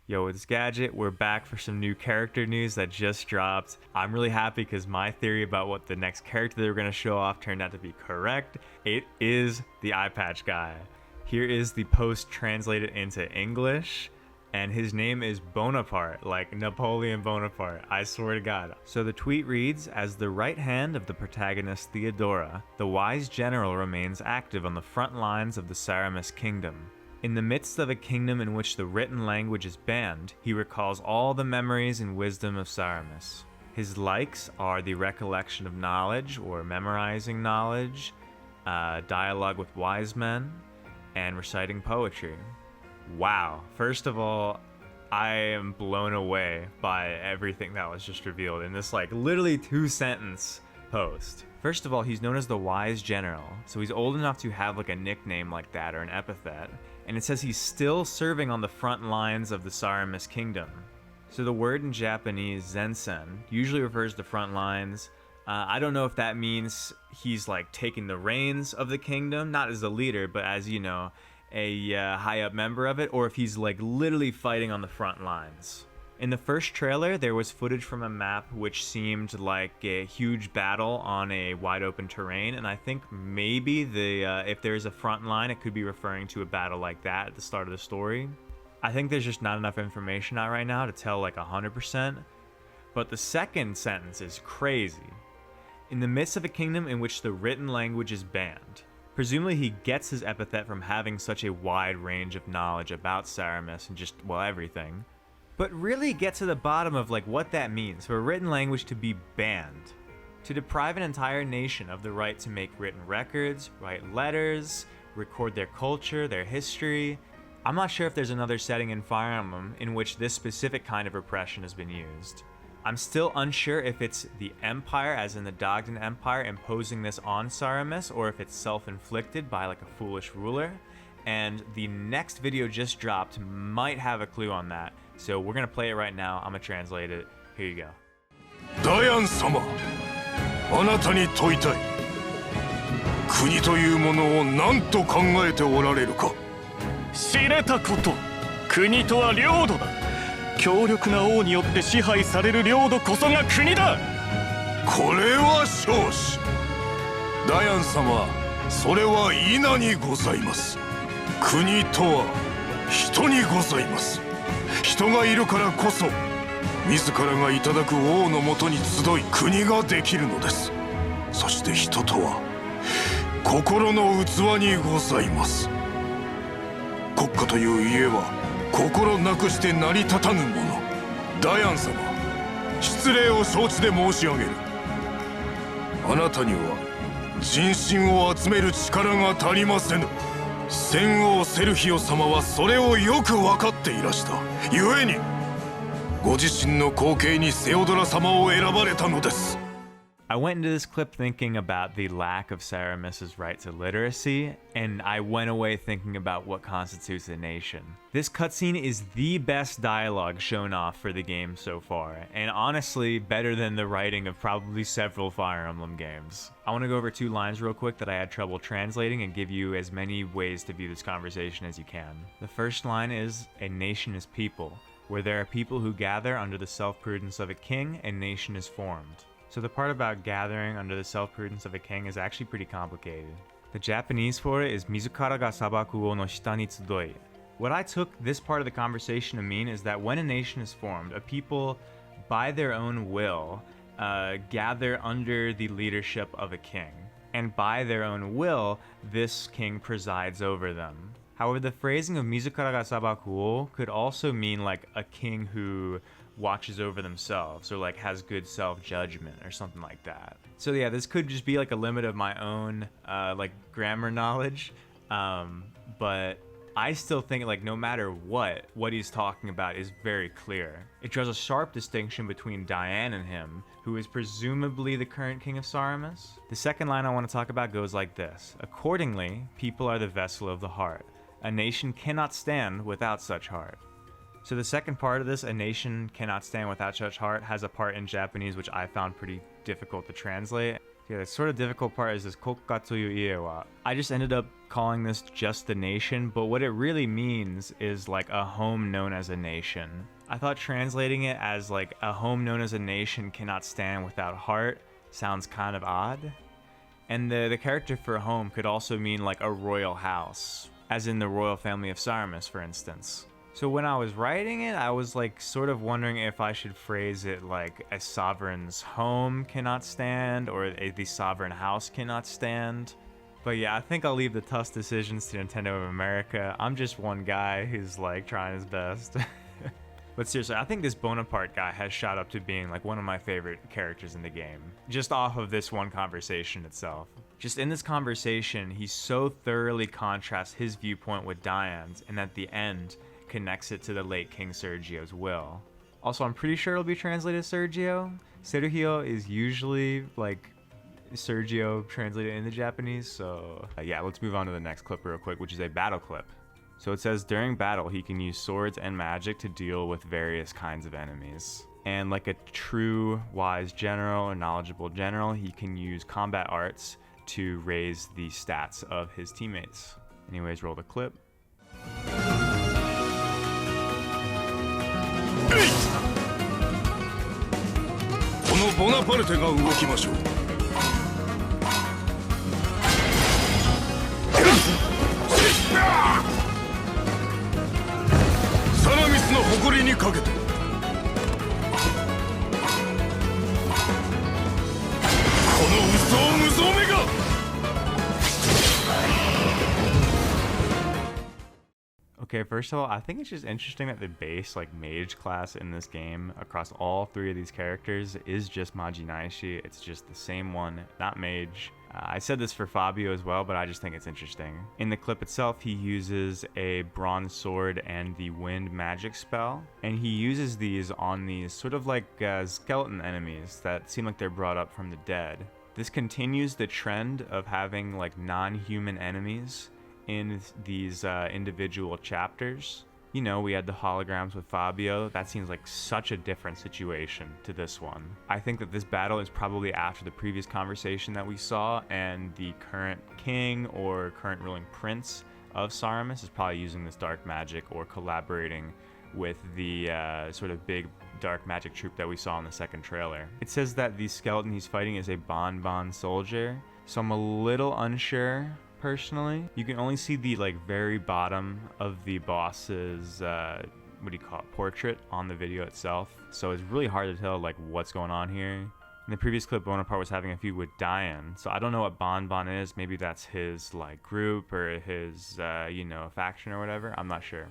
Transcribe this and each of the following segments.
Yo, it's Gadget. We're back for some new character news that just dropped. I'm really happy because my theory about what the next character they were going to show off turned out to be correct. It is the eye patch guy. Here is the post translated into English, and his name is Bonaparte, like Napoleon Bonaparte, I swear to God. So the tweet reads, as the right hand of the protagonist Theodora, the wise general remains active on the front lines of the SARAMIS kingdom. In the midst of a kingdom in which the written language is banned, he recalls all the memories and wisdom of SARAMIS. His likes are the recollection of knowledge or memorizing knowledge, dialogue with wise men, and reciting poetry. Wow. First of all, I am blown away by everything that was just revealed in this literally 2-sentence post. First of all, he's known as the Wise General, so he's old enough to have a nickname like that or an epithet. And it says he's still serving on the front lines of the SARAMIS kingdom. So the word in Japanese, zensen, usually refers to front lines. I don't know if that means he's taking the reins of the kingdom, not as the leader, but as, you know, a high up member of it, or if he's literally fighting on the front lines. In the first trailer, there was footage from a map which seemed like a huge battle on a wide open terrain, and I think maybe if there's a front line, it could be referring to a battle like that at the start of the story. I think there's just not enough information out right now to tell 100%, but the second sentence is crazy. In the midst of a kingdom in which the written language is banned. Presumably he gets his epithet from having such a wide range of knowledge about SARAMIS and just, well, everything. But really get to the bottom of what that means for a written language to be banned. To deprive an entire nation of the right to make written records, write letters, record their culture, their history. I'm not sure if there's another setting in Fire Emblem in which this specific kind of repression has been used. I'm still unsure if it's the Empire, as in the Dogden Empire, imposing this on SARAMIS, or if it's self-inflicted by a foolish ruler. And the next video just dropped might have a clue on that. So we're gonna play it right now. I'm gonna translate it. Here you go. Dayan様、あなたに問いたい。国というものを何と考えておられるか。知れたこと。国とは領土だ。強力な王によって支配される領土こそが国だ。これは少子。ダヤン様、それは稲にございます。国とは人にございます。人がいるからこそ自らがいただく王のもとに集い国ができるのです。そして人とは心の器にございます。国家という家は心なくして成り立たぬもの。ダヤン様、失礼を承知で申し上げる。あなたには人心を集める力が足りませぬ。戦王セルヒオ様はそれをよく分かっていらした。故にご自身の後継にセオドラ様を選ばれたのです。I went into this clip thinking about the lack of SARAMIS's right to literacy, and I went away thinking about what constitutes a nation. This cutscene is the best dialogue shown off for the game so far, and honestly better than the writing of probably several Fire Emblem games. I want to go over 2 lines real quick that I had trouble translating and give you as many ways to view this conversation as you can. The first line is, a nation is people. Where there are people who gather under the self-prudence of a king, a nation is formed. So the part about gathering under the self-prudence of a king is actually pretty complicated. The Japanese for it is Mizukara ga sabaku wo no shita ni tsudoi. What I took this part of the conversation to mean is that when a nation is formed, a people, by their own will, gather under the leadership of a king. And by their own will, this king presides over them. However, the phrasing of Mizukara ga sabaku wo could also mean a king who watches over themselves or has good self-judgment or something like that. So yeah, this could just be a limit of my own grammar knowledge, but I still think no matter what he's talking about is very clear. It draws a sharp distinction between Diane and him, who is presumably the current king of SARAMIS. The second line I want to talk about goes like this. Accordingly, people are the vessel of the heart. A nation cannot stand without such heart. So the second part of this, a nation cannot stand without such heart, has a part in Japanese which I found pretty difficult to translate. Yeah, the sort of difficult part is this kokka toyu ie wa. I just ended up calling this just the nation, but what it really means is like a home known as a nation. I thought translating it as like a home known as a nation cannot stand without heart sounds kind of odd. And the character for home could also mean like a royal house, as in the royal family of SARAMIS, for instance. So when I was writing it, I was like sort of wondering if I should phrase it like a sovereign's home cannot stand or the sovereign house cannot stand. But yeah, I think I'll leave the tough decisions to Nintendo of America. I'm just one guy who's like trying his best. But seriously, I think this Bonaparte guy has shot up to being like one of my favorite characters in the game, just off of this one conversation itself. Just in this conversation, he so thoroughly contrasts his viewpoint with Diane's, and at the end, connects it to the late King Sergio's will. Also, I'm pretty sure it'll be translated Sergio. Sergio is usually like Sergio translated into Japanese, so yeah, let's move on to the next clip real quick, which is a battle clip. So it says, during battle, he can use swords and magic to deal with various kinds of enemies. And like a true wise general or knowledgeable general, he can use combat arts to raise the stats of his teammates. Anyways, roll the clip. このボナパルテが動きましょう。サラミスの誇りにかけて。この無双めが。 Okay, first of all, I think it's just interesting that the base like mage class in this game across all three of these characters is just Majinaishi. It's just the same one, not mage. I said this for Fabio as well, but I just think it's interesting. In the clip itself, he uses a bronze sword and the wind magic spell, and he uses these on these sort of like skeleton enemies that seem like they're brought up from the dead. This continues the trend of having like non-human enemies in these individual chapters. You know, we had the holograms with Fabio. That seems like such a different situation to this one. I think that this battle is probably after the previous conversation that we saw, and the current king or current ruling prince of SARAMIS is probably using this dark magic or collaborating with the sort of big dark magic troop that we saw in the second trailer. It says that the skeleton he's fighting is a Bonbon soldier, so I'm a little unsure. Personally, you can only see the like very bottom of the boss's what do you call it, portrait on the video itself, so it's really hard to tell like what's going on here. In the previous clip, Bonaparte was having a feud with Diane, so I don't know what Bonbon is. Maybe that's his like group or his you know, faction or whatever. I'm not sure.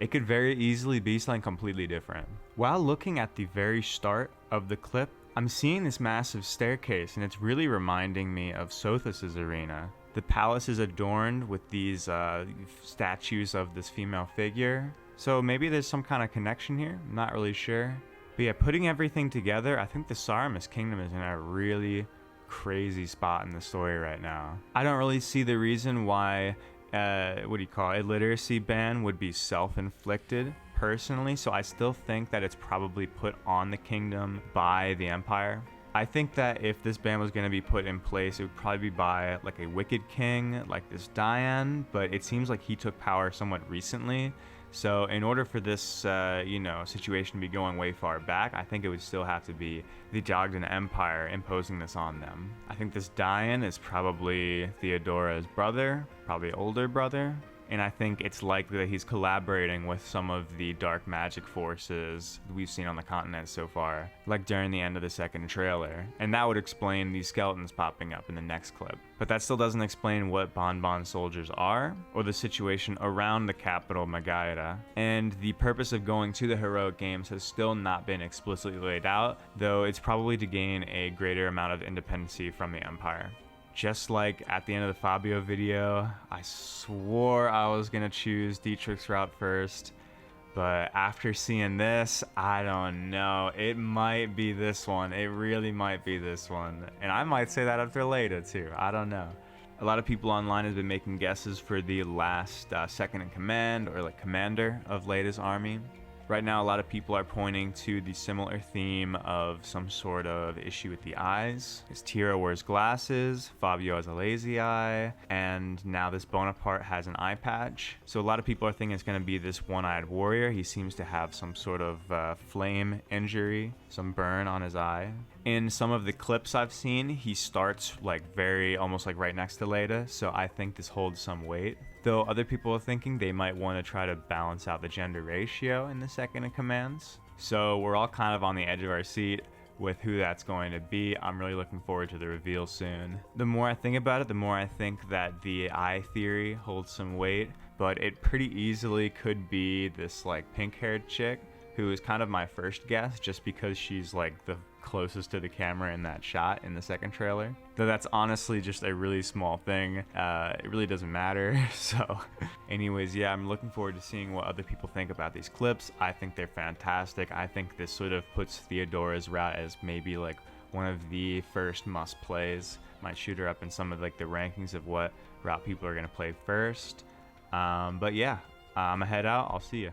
It could very easily be something completely different. While looking at the very start of the clip, I'm seeing this massive staircase, and it's really reminding me of Sothis' arena. The palace is adorned with these statues of this female figure. So maybe there's some kind of connection here. I'm not really sure. But yeah, putting everything together, I think the SARAMIS kingdom is in a really crazy spot in the story right now. I don't really see the reason why, what do you call it, a literacy ban would be self-inflicted personally. So I still think that it's probably put on the kingdom by the Empire. I think that if this ban was going to be put in place, it would probably be by like a wicked king like this Diane, but it seems like he took power somewhat recently. So in order for this, you know, situation to be going way far back, I think it would still have to be the Jogdan Empire imposing this on them. I think this Diane is probably Theodora's brother, probably older brother. And I think it's likely that he's collaborating with some of the dark magic forces we've seen on the continent so far, like during the end of the second trailer. And that would explain these skeletons popping up in the next clip. But that still doesn't explain what Bonbon soldiers are, or the situation around the capital, Magaira. And the purpose of going to the heroic games has still not been explicitly laid out, though it's probably to gain a greater amount of independency from the Empire. Just like at the end of the Fabio video, I swore I was gonna choose Dietrich's route first, but after seeing this, I don't know. It might be this one. It really might be this one. And I might say that after Leda too. I don't know. A lot of people online have been making guesses for the last second in command or like commander of Leda's army. Right now, a lot of people are pointing to the similar theme of some sort of issue with the eyes. As Tira wears glasses, Fabio has a lazy eye, and now this Bonaparte has an eye patch. So a lot of people are thinking it's going to be this one-eyed warrior. He seems to have some sort of flame injury, some burn on his eye. In some of the clips I've seen, he starts like almost like right next to Leda, so I think this holds some weight. Though other people are thinking they might want to try to balance out the gender ratio in the second in commands. So we're all kind of on the edge of our seat with who that's going to be. I'm really looking forward to the reveal soon. The more I think about it, the more I think that the eye theory holds some weight, but it pretty easily could be this like pink-haired chick who is kind of my first guess just because she's like the closest to the camera in that shot in the second trailer. Though that's honestly just a really small thing. It really doesn't matter. So anyways, yeah, I'm looking forward to seeing what other people think about these clips. I think they're fantastic. I think this sort of puts Theodora's route as maybe like one of the first must plays. Might shoot her up in some of like the rankings of what route people are going to play first. But yeah, I'm gonna head out. I'll see you.